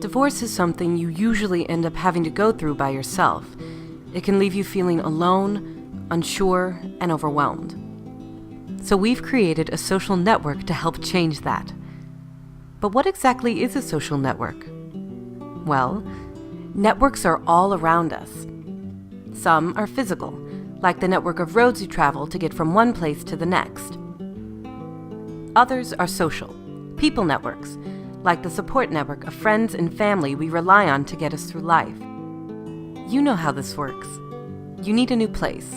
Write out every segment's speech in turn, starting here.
Divorce is something you usually end up having to go through by yourself. It can leave you feeling alone, unsure, and overwhelmed. So we've created a social network to help change that. But what exactly is a social network? Well, networks are all around us. Some are physical, like the network of roads you travel to get from one place to the next. Others are social, people networks, like the support network of friends and family we rely on to get us through life. You know how this works. You need a new place.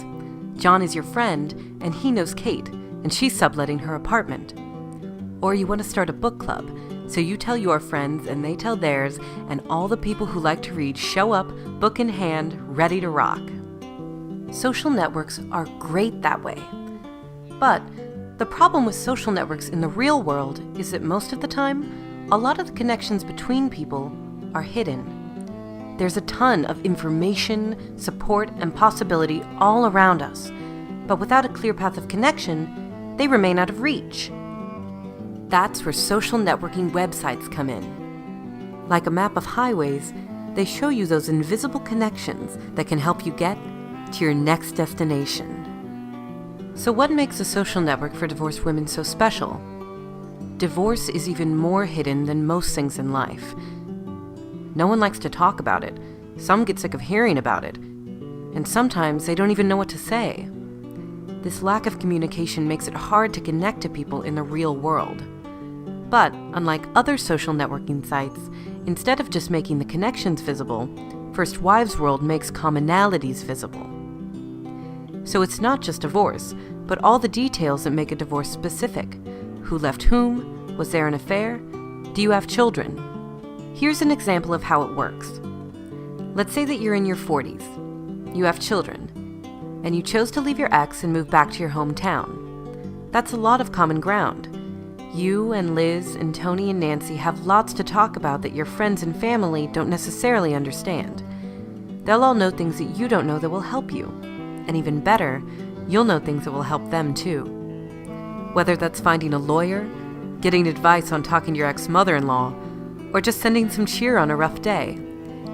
John is your friend, and he knows Kate, and she's subletting her apartment. Or you want to start a book club, so you tell your friends and they tell theirs, and all the people who like to read show up, book in hand, ready to rock. Social networks are great that way. But the problem with social networks in the real world is that most of the time, a lot of the connections between people are hidden. There's a ton of information, support, and possibility all around us, but without a clear path of connection, they remain out of reach. That's where social networking websites come in. Like a map of highways, they show you those invisible connections that can help you get to your next destination. So what makes a social network for divorced women so special? Divorce is even more hidden than most things in life. No one likes to talk about it. Some get sick of hearing about it. And sometimes they don't even know what to say. This lack of communication makes it hard to connect to people in the real world. But, unlike other social networking sites, instead of just making the connections visible, FirstWivesWorld makes commonalities visible. So it's not just divorce, but all the details that make a divorce specific. Who left whom? Was there an affair? Do you have children? Here's an example of how it works. Let's say that you're in your 40s. You have children, and you chose to leave your ex and move back to your hometown. That's a lot of common ground. You and Liz and Tony and Nancy have lots to talk about that your friends and family don't necessarily understand. They'll all know things that you don't know that will help you. And even better, you'll know things that will help them too. Whether that's finding a lawyer, getting advice on talking to your ex-mother-in-law, or just sending some cheer on a rough day,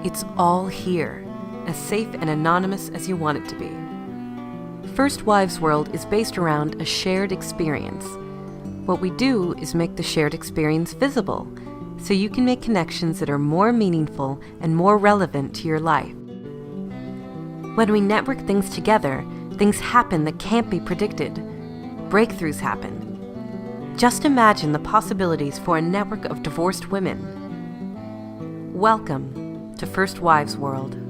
it's all here, as safe and anonymous as you want it to be. FirstWivesWorld is based around a shared experience. What we do is make the shared experience visible, so you can make connections that are more meaningful and more relevant to your life. When we network things together, things happen that can't be predicted. Breakthroughs happen. Just imagine the possibilities for a network of divorced women. Welcome to FirstWivesWorld.